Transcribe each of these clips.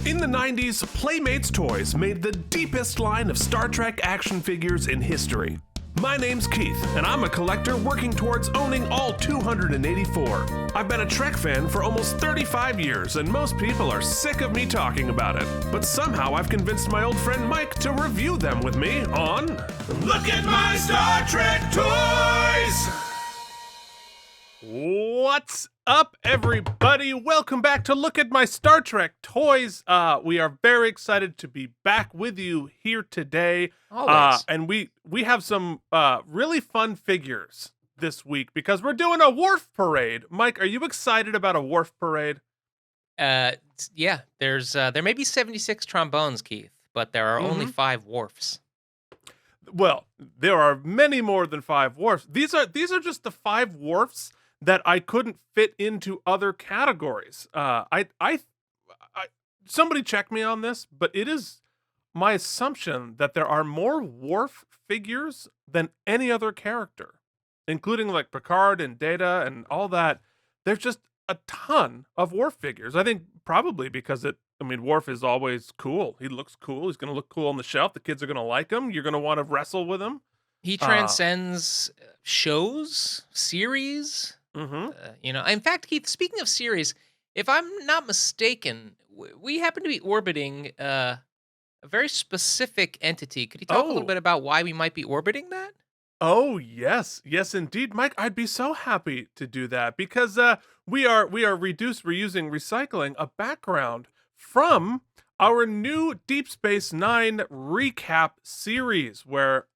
In the 90s, Playmates Toys made the deepest line of Star Trek action figures in history. My name's Keith, and I'm a collector working towards owning all 284. I've been a Trek fan for almost 35 years, and most people are sick of me talking about it. But somehow I've convinced my old friend Mike to review them with me on Look at My Star Trek Toys! What's up, everybody? Welcome back to Look at My Star Trek Toys. We are very excited to be back with you here today. Always. And we have some really fun figures this week because we're doing a Worf parade. Mike, are you excited about a Worf parade? Yeah, there may be 76 trombones, Keith, but there are only 5 Worfs. Well, there are many more than 5 Worfs. These are just the 5 Worfs that I couldn't fit into other categories. Somebody check me on this, but it is my assumption that there are more Worf figures than any other character, including like Picard and Data and all that. There's just a ton of Worf figures. I think probably because Worf is always cool. He looks cool. He's going to look cool on the shelf. The kids are going to like him. You're going to want to wrestle with him. He transcends shows, series. In fact, Keith, speaking of series, if I'm not mistaken, we happen to be orbiting a very specific entity. Could you talk a little bit about why we might be orbiting that? Oh, yes. Yes, indeed, Mike. I'd be so happy to do that because we are reusing, recycling a background from our new Deep Space Nine recap series where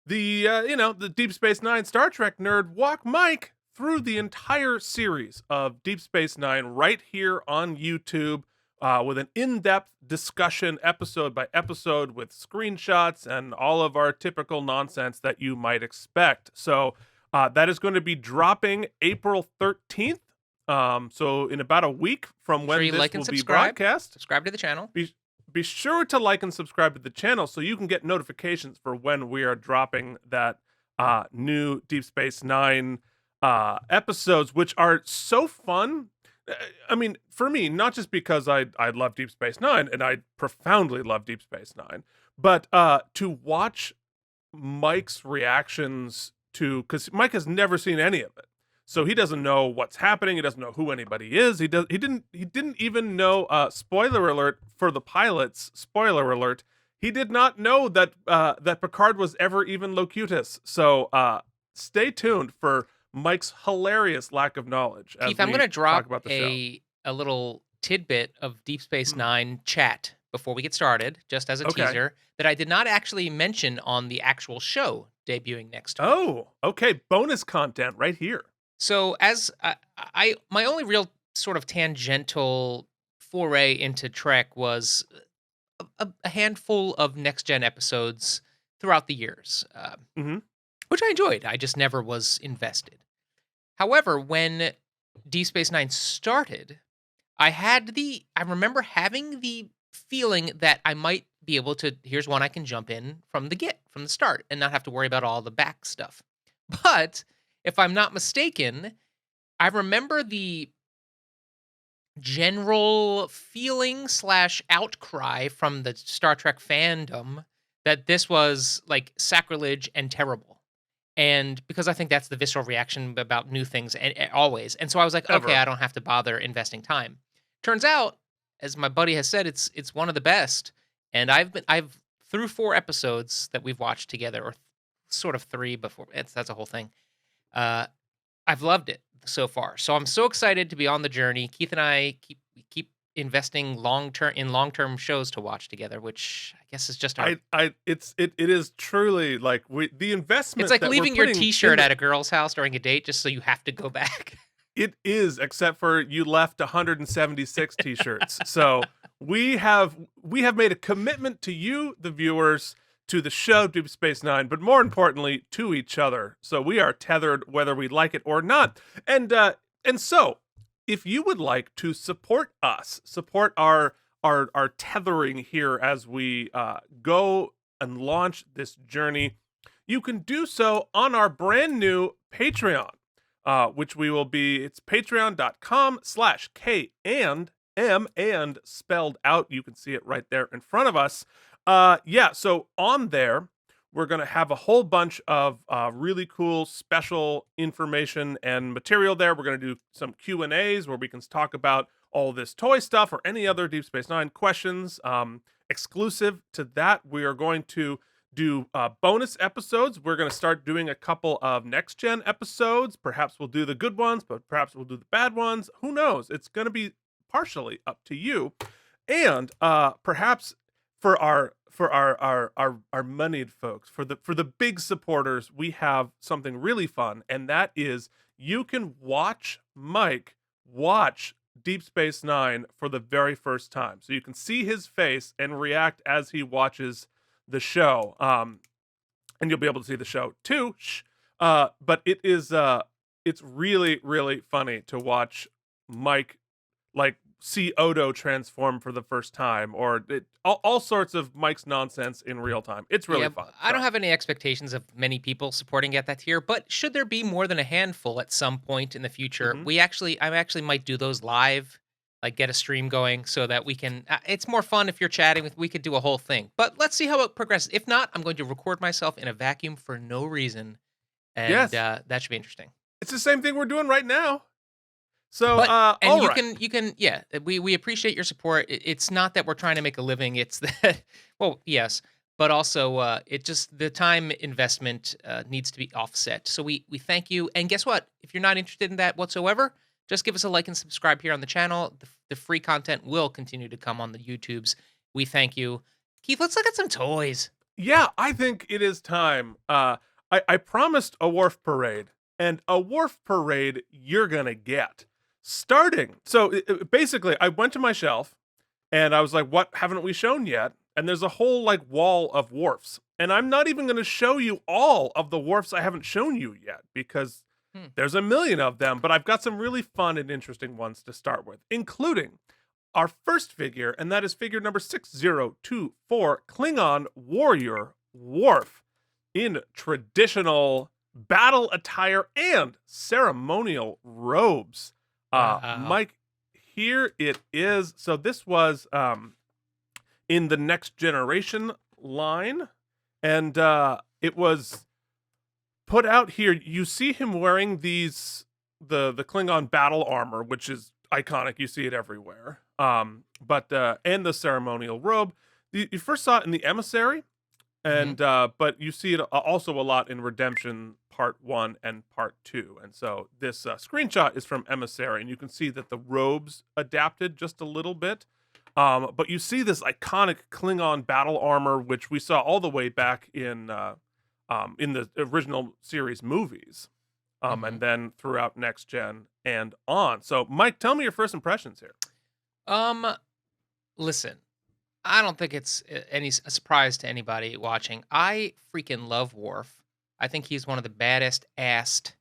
the Deep Space Nine Star Trek nerd, walk Mike through the entire series of Deep Space Nine right here on YouTube with an in-depth discussion episode by episode with screenshots and all of our typical nonsense that you might expect. So that is going to be dropping April 13th. So in about a week from when this will be broadcast. Subscribe to the channel. Be sure to like and subscribe to the channel so you can get notifications for when we are dropping that new Deep Space Nine episodes, which are so fun. For me, not just because I love Deep Space Nine, and I profoundly love Deep Space Nine, but to watch Mike's reactions because Mike has never seen any of it. So he doesn't know what's happening. He doesn't know who anybody is. He didn't even know, spoiler alert for the pilots, spoiler alert, he did not know that that Picard was ever even Locutus. So stay tuned for Mike's hilarious lack of knowledge. Keith, I'm going to drop a little tidbit of Deep Space Nine chat before we get started, just as a teaser, that I did not actually mention on the actual show debuting next week. Oh, okay. Bonus content right here. So as my only real sort of tangential foray into Trek was a handful of next-gen episodes throughout the years, which I enjoyed. I just never was invested. However, when Deep Space Nine started, I remember having the feeling that I might be able to, here's one I can jump in from the start, and not have to worry about all the back stuff. But if I'm not mistaken, I remember the general feeling / outcry from the Star Trek fandom that this was like sacrilege and terrible. And because I think that's the visceral reaction about new things and always. And so I was like, okay, I don't have to bother investing time. Turns out, as my buddy has said, it's one of the best. And I've through 4 episodes that we've watched together, or sort of 3 before. That's a whole thing. I've loved it so far. So I'm so excited to be on the journey. Keith and I keep investing long-term shows to watch together, which I guess is just our... it is truly like the investment. It's like leaving your t-shirt at a girl's house during a date just so you have to go back. It is, except for you left 176 t-shirts. So we have made a commitment to you, the viewers, to the show Deep Space Nine, but more importantly, to each other. So we are tethered whether we like it or not. And so if you would like to support us, support our tethering here as we go and launch this journey, you can do so on our brand new Patreon, which it's patreon.com/K and and spelled out. You can see it right there in front of us. Yeah, so on there, we're going to have a whole bunch of really cool special information and material there. We're going to do some Q&As where we can talk about all this toy stuff or any other Deep Space Nine questions. Exclusive to that, we are going to do bonus episodes. We're going to start doing a couple of next gen episodes. Perhaps we'll do the good ones, but perhaps we'll do the bad ones. Who knows? It's going to be partially up to you. And perhaps for our moneyed folks, for the big supporters, we have something really fun, and that is you can watch Mike watch Deep Space Nine for the very first time. So you can see his face and react as he watches the show. And you'll be able to see the show too. But it's really, really funny to watch Mike like see Odo transform for the first time, or all sorts of Mike's nonsense in real time. It's really fun. I don't have any expectations of many people supporting at that tier, but should there be more than a handful at some point in the future, I actually might do those live, like get a stream going so that we can. It's more fun if you're chatting with. We could do a whole thing, but let's see how it progresses. If not, I'm going to record myself in a vacuum for no reason, and that should be interesting. It's the same thing we're doing right now. So, you can, we appreciate your support. It's not that we're trying to make a living. It's that, well, yes, but also, it just, the time investment needs to be offset. So we thank you. And guess what? If you're not interested in that whatsoever, just give us a like and subscribe here on the channel. The free content will continue to come on the YouTubes. We thank you. Keith, let's look at some toys. Yeah, I think it is time. I promised a Worf parade, and a Worf parade you're gonna get. Starting. So basically, I went to my shelf and I was like, what haven't we shown yet? And there's a whole like wall of Worfs. And I'm not even going to show you all of the Worfs I haven't shown you yet because there's a million of them. But I've got some really fun and interesting ones to start with, including our first figure, and that is figure number 6024, Klingon Warrior Worf in traditional battle attire and ceremonial robes. Mike, here it is. So this was in the Next Generation line, and it was put out here. You see him wearing these the Klingon battle armor, which is iconic. You see it everywhere. But and the ceremonial robe. You first saw it in the Emissary, and but you see it also a lot in Redemption Part 1 and Part 2. And so this screenshot is from Emissary, and you can see that the robes adapted just a little bit. But you see this iconic Klingon battle armor, which we saw all the way back in the original series movies, and then throughout Next Gen and on. So, Mike, tell me your first impressions here. Listen, I don't think it's a surprise to anybody watching. I freaking love Worf. I think he's one of the baddest assed.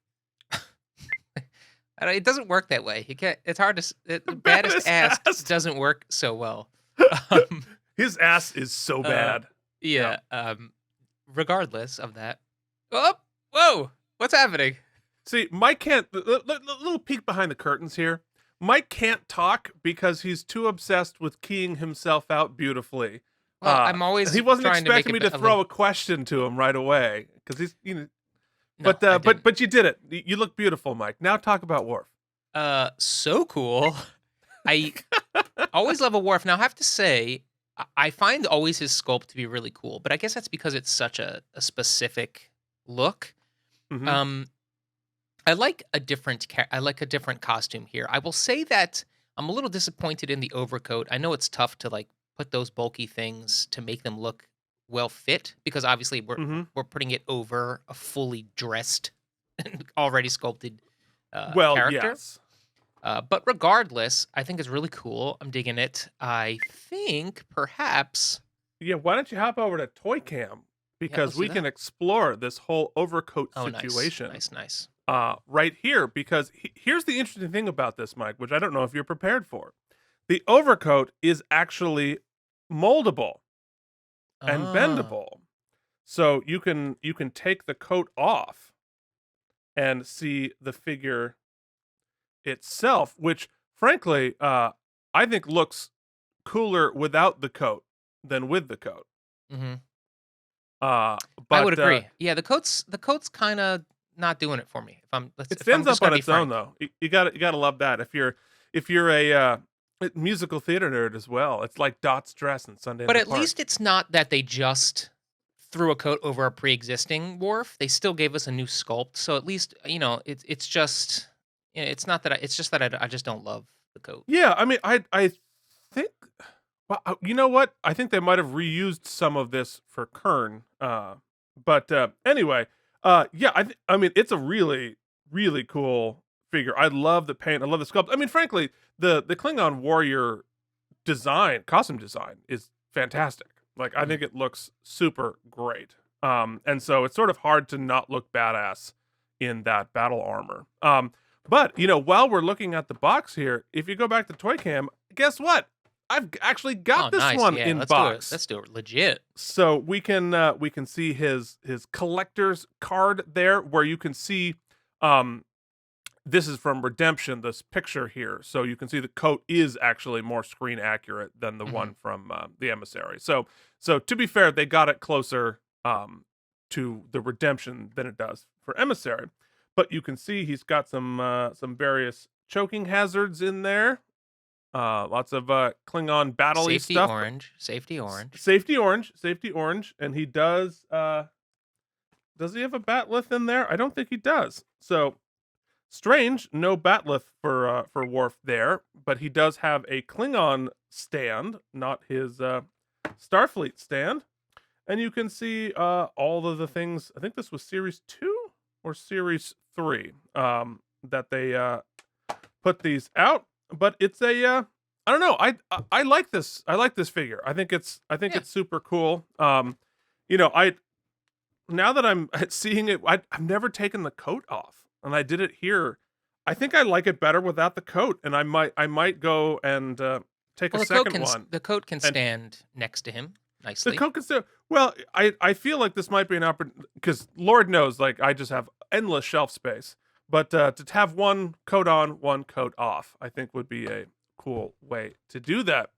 It doesn't work that way. He can't. It's hard to. Baddest assed doesn't work so well. His ass is so bad. Yeah. Regardless of that. Oh, whoa! What's happening? See, Mike can't. Little peek behind the curtains here. Mike can't talk because he's too obsessed with keying himself out beautifully. Well, I'm always. He wasn't expecting me to throw a question to him right away because he's, No, but you did it. You look beautiful, Mike. Now talk about Worf. So cool. I always love a Worf. Now I have to say, I find always his sculpt to be really cool, but I guess that's because it's such a specific look. I like a different costume here. I will say that I'm a little disappointed in the overcoat. I know it's tough to like put those bulky things to make them look well fit because obviously we're putting it over a fully dressed, already sculpted character. Yes. But regardless, I think it's really cool. I'm digging it. I think perhaps. Yeah, why don't you hop over to Toy Cam because we can explore this whole overcoat situation. Nice. Right here, because here's the interesting thing about this, Mike, which I don't know if you're prepared for. The overcoat is actually moldable and bendable. So you can take the coat off and see the figure itself, which frankly, I think looks cooler without the coat than with the coat. Hmm. Uh, I would but agree. Yeah, the coat's kind of not doing it for me. it If I'm stands just up gonna on be its own frank. though. You gotta love that. If you're a musical theater nerd as well, it's like Dot's dress in Sunday in But the at Park. least it's not that they just threw a coat over a pre-existing Worf. They still gave us a new sculpt. So at least it's just it's not that it's just that I just don't love the coat. Yeah, I mean, I think. Well, you know what? I think they might have reused some of this for Kern. But anyway, yeah, I mean, it's a really, really cool figure. I love the paint. I love the sculpt. I mean, frankly, the Klingon warrior costume design is fantastic. Like, I Mhm. think it looks super great. And so it's sort of hard to not look badass in that battle armor. But while we're looking at the box here, if you go back to Toy Cam, guess what? I've actually Oh, got this nice. one Yeah, in let's do it. box. Let's do it legit. So we can see his collector's card there, where you can see um this is from Redemption, this picture here. So you can see the coat is actually more screen accurate than the Hmm. one from the Emissary. So to be fair, they got it closer to the Redemption than it does for Emissary. But you can see he's got some various choking hazards in there. Lots of Klingon battle-y Safety stuff. orange. Safety orange. Safety orange, and he does he have a batleth in there? I don't think he does. So strange, no batleth for Worf there, but he does have a Klingon stand, not his Starfleet stand. And you can see all of the things. I think this was series 2 or series 3 that they put these out, but it's a I don't know. I like this. I like this figure. I think Yeah. it's super cool. I now that I'm seeing it, I've never taken the coat off, and I did it here. I think I like it better without the coat, and I might go and take a Well, second one. the coat can And stand next to him the nicely. coat can still. Well, I feel like this might be an opportunity because Lord knows, like I just have endless shelf space. But to have one coat on, one coat off, I think would be a cool way to do that.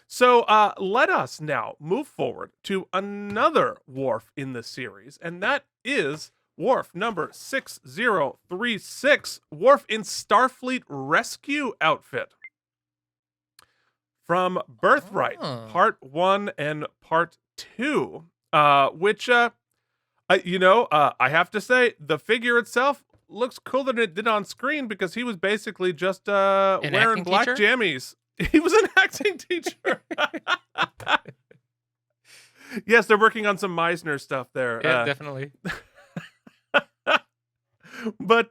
So let us now move forward to another Worf in the series, and that is Worf number 6036, Worf in Starfleet Rescue outfit from Birthright, Oh. Part 1 and Part 2, which, I have to say, the figure itself looks cooler than it did on screen because he was basically just An wearing acting black teacher? jammies. He was an acting teacher. Yes, they're working on some Meisner stuff there. Yeah, definitely. But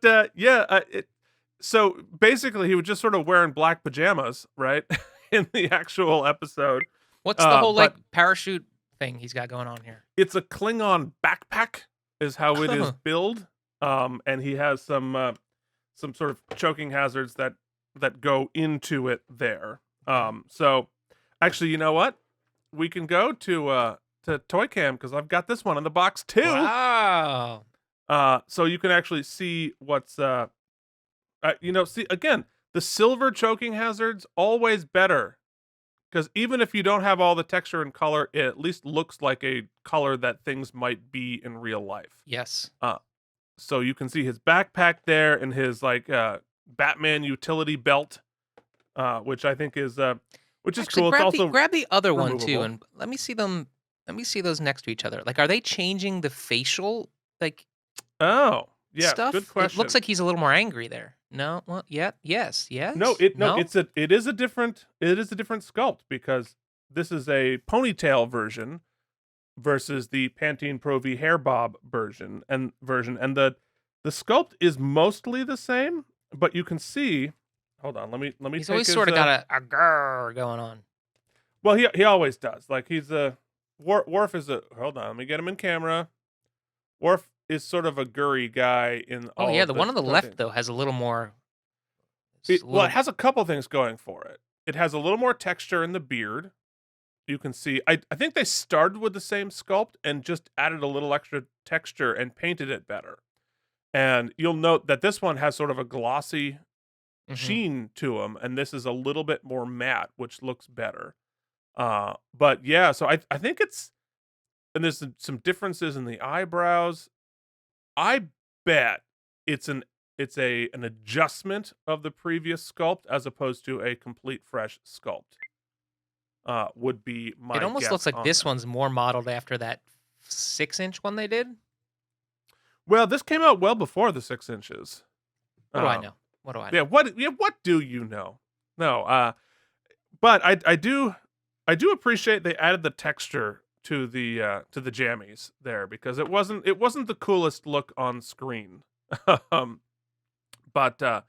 so basically, he was just sort of wearing black pajamas, right, in the actual episode. What's the whole like But parachute thing he's got going on here? it's a Klingon backpack, is how it is billed. And he has some sort of choking hazards that go into it there. So actually, you know what? We can go to Toy Cam because I've got this one in the box too. Wow. So you can actually see what's see again, the silver choking hazards always better because even if you don't have all the texture and color, it at least looks like a color that things might be in real life. Yes. So you can see his backpack there and his like Batman utility belt, which I think is Actually, cool. It's also grab the other one too, removable. and let me see them. Let me see those next to each other. Like, are they changing the facial like Oh, yes, good stuff? It looks question. like he's a little more angry there. No. Well, yeah. Yes. No, Yes. No. it is a different sculpt because this is a ponytail version versus the Pantene Pro V hair bob version, and the sculpt is mostly the same, but you can see. Hold on, let me He's take always his. sort of got a grrr going on. Well, he always does. Like he's a Worf is a. Hold on, let me get him in camera. Worf is sort of a gurry guy in Oh all yeah, of the the one on the toy things. left though has a little more. It's It, a well, it little. has a couple things going for it. It has a little more texture in the beard. You can see. I think they started with the same sculpt and just added a little extra texture and painted it better. And you'll note that this one has sort of a glossy sheen to them, and this is a little bit more matte, which looks better. But yeah, so I think it's and there's some differences in the eyebrows. I bet it's an adjustment of the previous sculpt as opposed to a complete fresh sculpt. Would be my It almost guess looks like on this that. one's more modeled after that 6-inch one they did. Well, this came out well before the 6 inches. What do I know? What do I know? What do you know? No, but I do appreciate they added the texture to the jammies there because it wasn't the coolest look on screen. um, but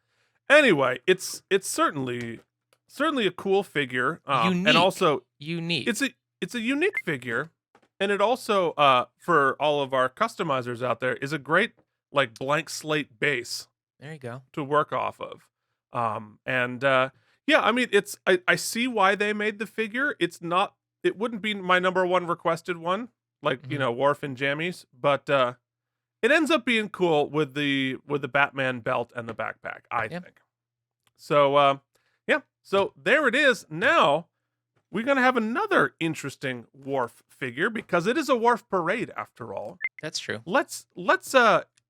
anyway, it's certainly a cool figure. Unique. And also Unique. it's a unique figure, and it also for all of our customizers out there is a great like blank slate base There you go. to work off of. And yeah, I mean it's I see why they made the figure. It wouldn't be my number one requested one, like, you know, Worf and Jammies, but it ends up being cool with the Batman belt and the backpack, I think. So yeah, so there it is. Now we're gonna have another interesting Worf figure because it is a Worf parade after all. That's true. Let's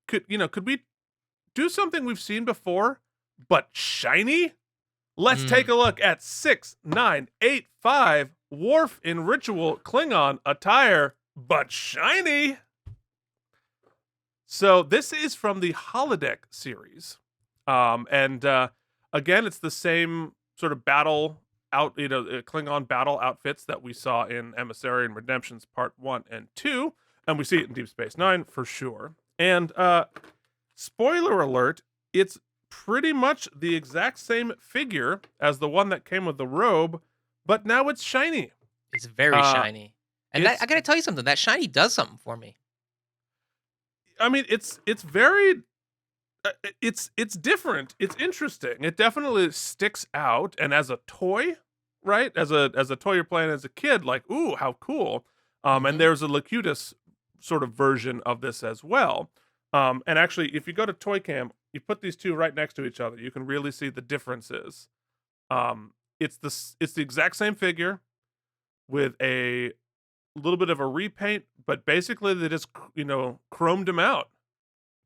could we do something we've seen before, but shiny? Let's take a look at 6985 Worf in ritual Klingon attire, but shiny. So this is from the Holodeck series. And again, it's the same sort of Klingon battle outfits that we saw in Emissary and Redemptions Part 1 and 2. And we see it in Deep Space Nine for sure. And spoiler alert, it's pretty much the exact same figure as the one that came with the robe, but now it's shiny. It's very shiny. And I got to tell you something. That shiny does something for me. I mean, it's very it's different. It's interesting. It definitely sticks out, and as a toy, right? As a toy you're playing as a kid, like, ooh, how cool. And there's a Locutus sort of version of this as well. And actually, if you go to Toy Cam, you put these two right next to each other, you can really see the differences. It's the exact same figure with a little bit of a repaint, but basically they just chromed him out.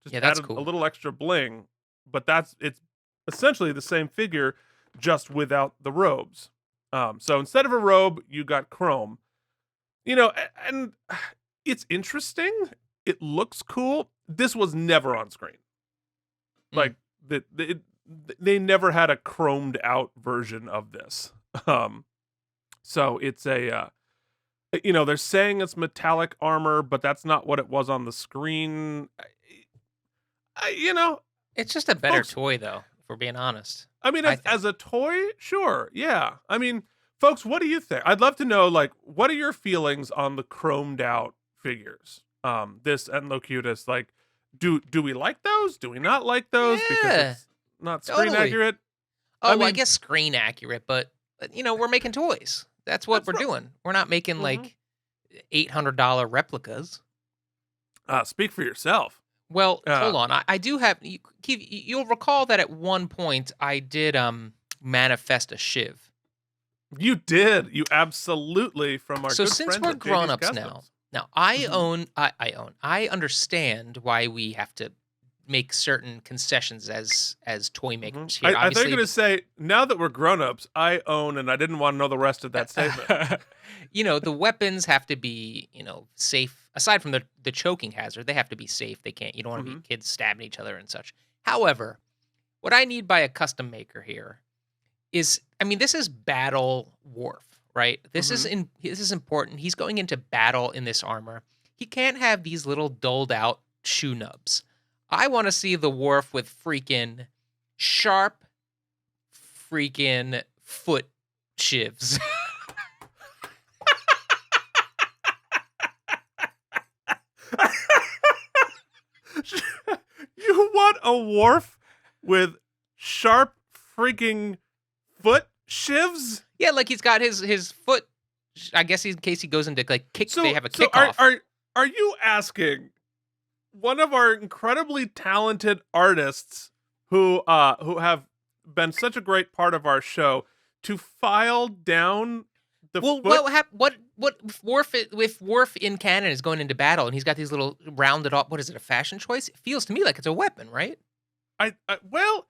Just that's added cool. a little extra bling, but it's essentially the same figure, just without the robes. So instead of a robe, you got chrome. And it's interesting. It looks cool. This was never on screen. Like they never had a chromed out version of this. So it's a they're saying it's metallic armor, but that's not what it was on the screen. It's just a better toy, though, if we're being honest. I mean, as a toy, sure, yeah. I mean, folks, what do you think? I'd love to know, like, what are your feelings on the chromed out figures? This and Locutus, like, do we like those? Do we not like those because it's not screen accurate? Oh, I guess screen accurate, but we're making toys. That's what we're doing. We're not making like $800 replicas. Speak for yourself. Well, hold on. I do have. You'll recall that at one point I did manifest a shiv. You did. You absolutely from our. So good since friends we're at grown-ups JD's now I understand why we have to make certain concessions as toy makers here. I thought you were going to say, now that we're grown-ups, I own, and I didn't want to know the rest of that statement. The weapons have to be, safe. Aside from the choking hazard, they have to be safe. You don't want to be kids stabbing each other and such. However, what I need by a custom maker here is, this is Battle Worf, right? This is important. He's going into battle in this armor. He can't have these little dulled out shoe nubs. I want to see the Worf with freaking sharp freaking foot shivs. You want a Worf with sharp freaking foot shivs? Yeah, like he's got his foot. I guess in case he goes into like kick. So, they have a kickoff. Are you asking one of our incredibly talented artists who have been such a great part of our show to file down the Well, foot. what if Worf in canon is going into battle and he's got these little rounded off? What is it? A fashion choice? It feels to me like it's a weapon, right? Well,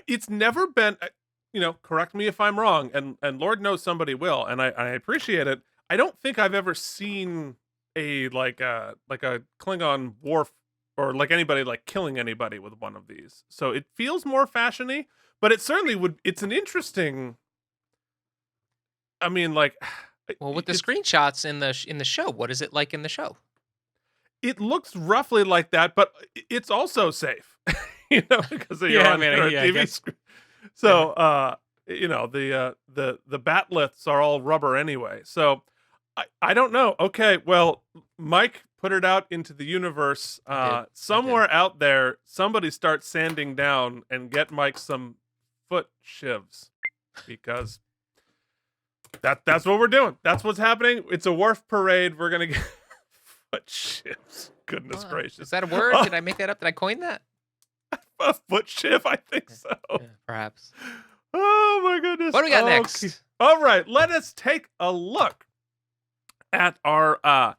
it's never been. Correct me if I'm wrong, and Lord knows somebody will, and I appreciate it. I don't think I've ever seen a like a Klingon Worf or like anybody like killing anybody with one of these. So it feels more fashiony, but it certainly would. It's an interesting. I mean, like, Well, with the screenshots in the show, what is it like in the show? it looks roughly like that, but it's also safe, because you're Yeah, on man, your yeah, I TV guess. screen. So, the batliths are all rubber anyway. So, I don't know. Okay, well, Mike put it out into the universe. Somewhere out there, somebody start sanding down and get Mike some foot shivs, because that's what we're doing. That's what's happening. It's a Worf parade. We're gonna get foot shivs. Goodness gracious. Is that a word? Did I make that up? Did I coin that? A foot shiv? I think so. Yeah, perhaps. Oh my goodness. What do we got Okay. next? All right, let us take a look at our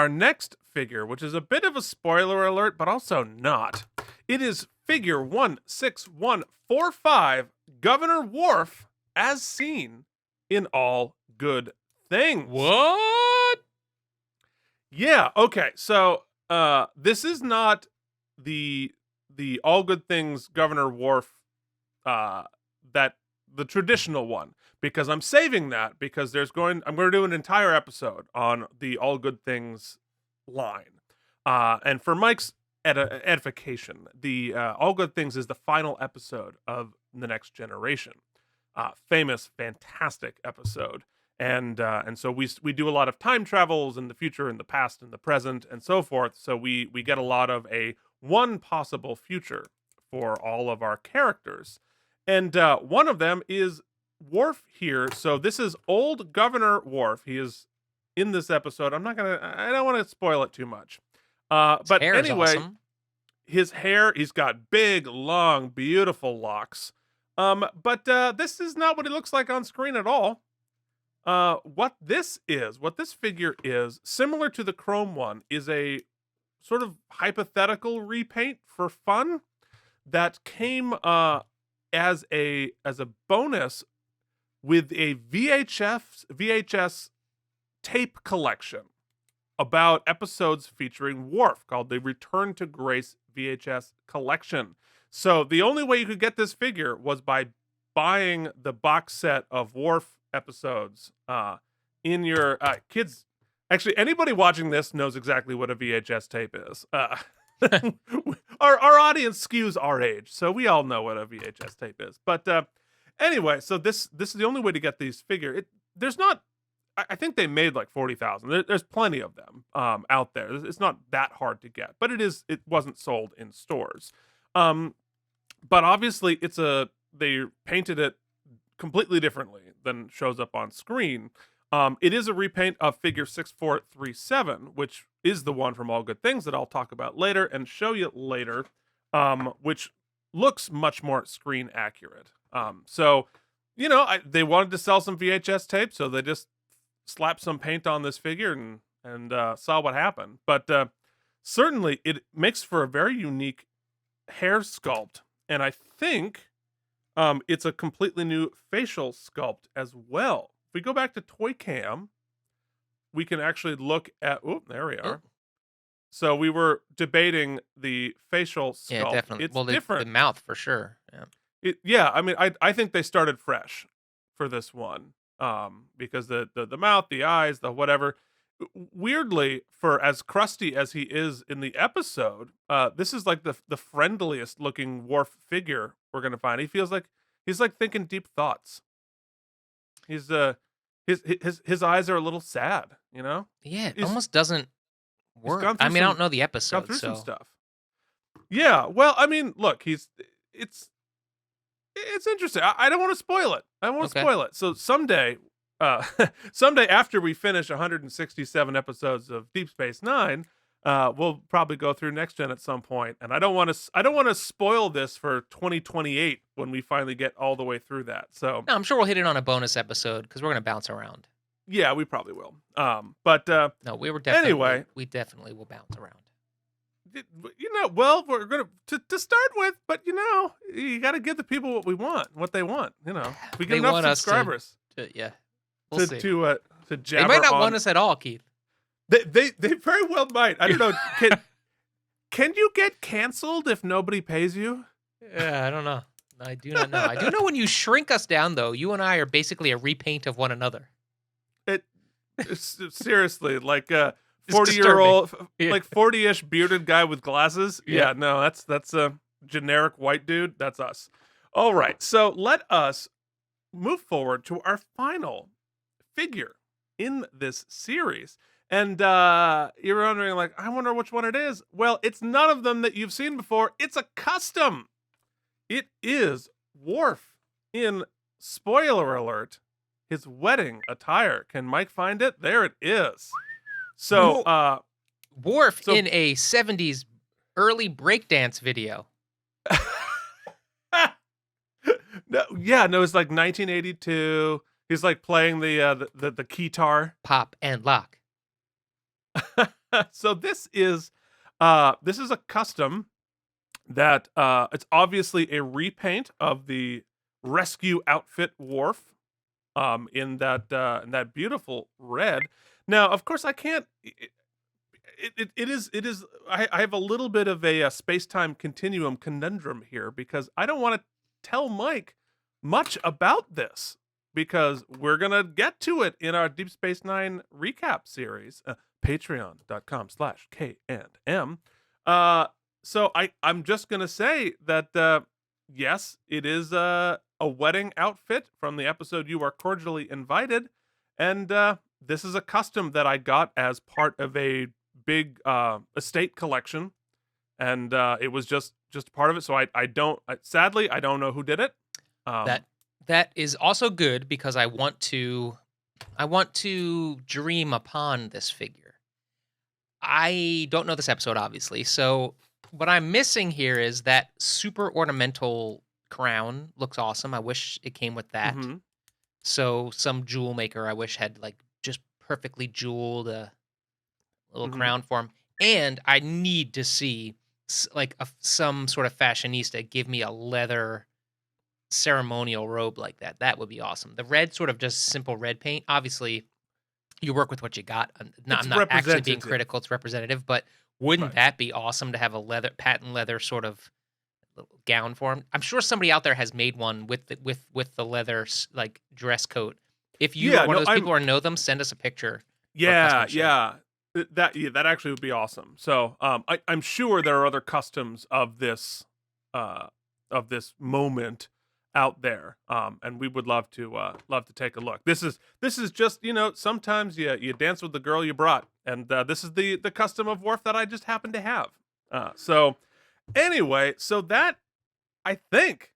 next figure, which is a bit of a spoiler alert, but also not. It is figure 16145, Governor Worf, as seen in All Good Things. What? Yeah, okay. So this is not the All Good Things Governor Worf, that the traditional one, because I'm saving that because I'm going to do an entire episode on the All Good Things line. And for Mike's edification, the All Good Things is the final episode of The Next Generation. Famous, fantastic episode. And so we do a lot of time travels in the future, in the past, in the present, and so forth. So we get a lot of one possible future for all of our characters. And one of them is Worf here. So this is old Governor Worf. He is in this episode. I don't want to spoil it too much. But anyway, awesome. his hair, he's got big, long, beautiful locks. But this is not what he looks like on screen at all. What this figure is, similar to the Chrome one, is a sort of hypothetical repaint for fun that came as a bonus with a VHS tape collection about episodes featuring Worf called the Return to Grace VHS collection. So the only way you could get this figure was by buying the box set of Worf episodes in your kids. Actually, anybody watching this knows exactly what a VHS tape is. Our audience skews our age, so we all know what a VHS tape is. But anyway, so this is the only way to get these figure. There's not. I think they made like 40,000. There's plenty of them out there. It's not that hard to get, but it wasn't sold in stores. But obviously, they painted it completely differently than shows up on screen. It is a repaint of figure 6437, which is the one from All Good Things that I'll talk about later and show you later, which looks much more screen accurate. So, they wanted to sell some VHS tape, so they just slapped some paint on this figure and saw what happened. But certainly, it makes for a very unique hair sculpt, and I think it's a completely new facial sculpt as well. If we go back to Toy Cam, we can actually look at. Oh, there we are. So we were debating the facial sculpt. Yeah, definitely. It's well, different. The mouth for sure. Yeah. I mean, I think they started fresh for this one, because the mouth, the eyes, the whatever. Weirdly, for as crusty as he is in the episode, this is like the friendliest looking Worf figure we're gonna find. He feels like he's like thinking deep thoughts. He's his eyes are a little sad, Yeah, it almost doesn't work. I mean, I don't know the episode. Gone through some stuff. Yeah, well, I mean, look, it's interesting. I don't want to spoil it. I won't spoil it. So someday after we finish 167 episodes of Deep Space Nine, we'll probably go through next gen at some point, and I don't want to spoil this for 2028 when we finally get all the way through that. So No, I'm sure we'll hit it on a bonus episode because we're gonna bounce around. yeah, we probably will. But No, anyway, we definitely will bounce around. well, we're gonna to start with, but you got to give the people what we want, what they want. If we get They enough want us subscribers Yeah, we'll see. to They jabber might not on. want us at all, Keith. They very well might. I don't know. Can you get canceled if nobody pays you? Yeah, I don't know. I do not know. I do know when you shrink us down, though, you and I are basically a repaint of one another. Seriously, like a It's 40-year-old, Yeah. like 40-ish bearded guy with glasses. Yeah, no, that's a generic white dude. That's us. All right, so let us move forward to our final figure in this series. And you're wondering, like, I wonder which one it is. Well, it's none of them that you've seen before. It's a custom. It is Worf in, spoiler alert, his wedding attire. Can Mike find it? There it is. So, Worf in a 70s early breakdance video. no, it's like 1982. He's like playing the keytar. Pop and lock. So this is a custom that it's obviously a repaint of the rescue outfit Worf in that beautiful red. Now, of course, I can't. It is. I have a little bit of a space-time continuum conundrum here because I don't want to tell Mike much about this because we're gonna get to it in our Deep Space Nine recap series, patreon.com/KNM. So I'm just gonna say that yes, it is a wedding outfit from the episode You Are Cordially Invited, and this is a custom that I got as part of a big estate collection, and it was just part of it. So sadly I don't know who did it. That is also good because I want to dream upon this figure. I don't know this episode, obviously, so what I'm missing here is that super ornamental crown. Looks awesome. I wish it came with that. Mhm. So some jewel maker I wish had like just perfectly jeweled a little Mhm. crown for him. And I need to see like some sort of fashionista give me a leather ceremonial robe like that. That would be awesome. The red, sort of just simple red paint. Obviously, you work with what you got. I'm not actually being representative. critical. It's representative, but wouldn't Right. that be awesome to have a patent leather sort of little gown for him? I'm sure somebody out there has made one with the leather like dress coat. If you are one of those people or know them, send us a picture. Yeah. That actually would be awesome. So I'm sure there are other customs of this moment out there, and we would love to take a look. This is just sometimes you dance with the girl you brought, and this is the custom of Worf that I just happen to have. So anyway, so that I think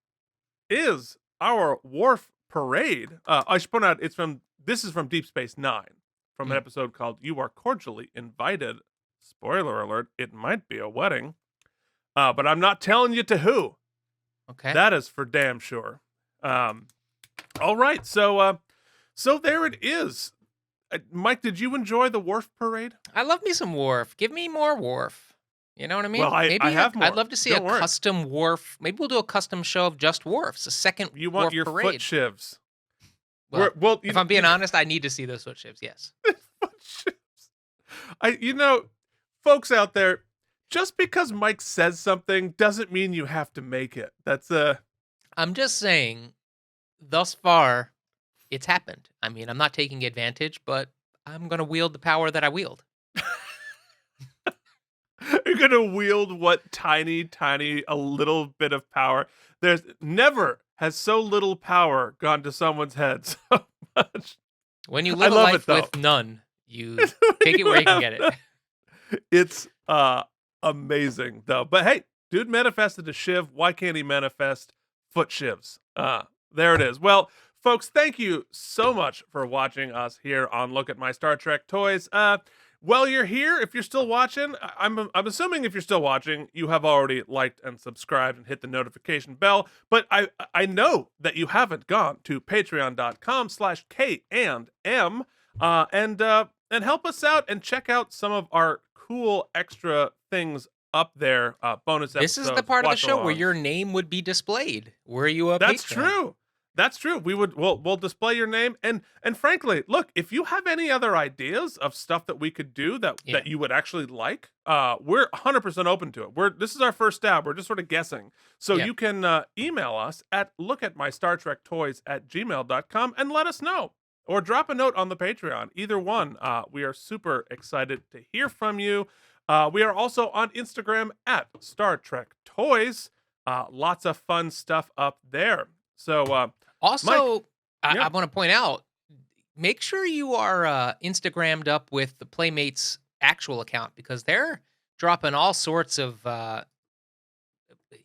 is our Worf parade. I should point out this is from Deep Space Nine, from an episode called You Are Cordially Invited. Spoiler alert, it might be a wedding, but I'm not telling you to who. Okay. That is for damn sure. All right, so there it is. Mike, did you enjoy the Worf parade? I love me some Worf. Give me more Worf. You know what I mean? Well, I have more. I'd love to see Don't worry. custom Worf. Maybe we'll do a custom show of just Worfs. A second You want Worf your parade. foot shivs. Well, if I'm being honest, I need to see those foot shifts. Yes. Foot shivs. Folks out there, just because Mike says something doesn't mean you have to make it. That's I'm just saying, thus far, it's happened. I mean, I'm not taking advantage, but I'm going to wield the power that I wield. You're gonna wield what tiny, a little bit of power. There's never has so little power gone to someone's head so much. When you live a love life it, though. with none, you take it where you can get it. It's amazing though. But hey, dude manifested a shiv. Why can't he manifest foot shivs? There it is. Well, folks, thank you so much for watching us here on Look at My Star Trek Toys. While you're here, if you're still watching, I'm assuming if you're still watching, you have already liked and subscribed and hit the notification bell. But I know that you haven't gone to patreon.com/K&M and help us out and check out some of our cool extra things up there. Bonus This episodes. is the part of the show where watch-alongs. your name would be displayed. Were you a That's patron? true. That's true. We'll display your name and frankly, look, if you have any other ideas of stuff that we could do that you would actually like, we're 100% open to it. This is our first stab. We're just sort of guessing. So Yeah. you can email us at lookatmystartrektoys@gmail.com and let us know. Or drop a note on the Patreon. Either one. We are super excited to hear from you. We are also on Instagram at Star Trek Toys. Lots of fun stuff up there. So Also, yeah. I want to point out, make sure you are Instagrammed up with the Playmates actual account because they're dropping all sorts of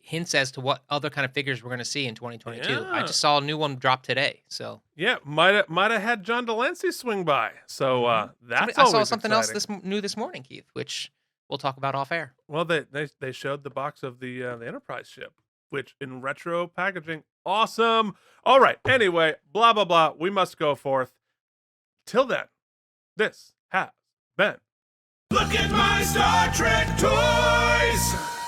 hints as to what other kind of figures we're going to see in 2022. I Yeah. just saw a new one drop today. So Yeah, might have had John Delancey swing by. So that's I saw always something exciting. else new this morning, Keith, which we'll talk about off air. Well, they showed the box of the Enterprise ship, which in retro packaging, awesome. All right. Anyway, blah blah blah. We must go forth. Till then, this has been Look at my Star Trek toys!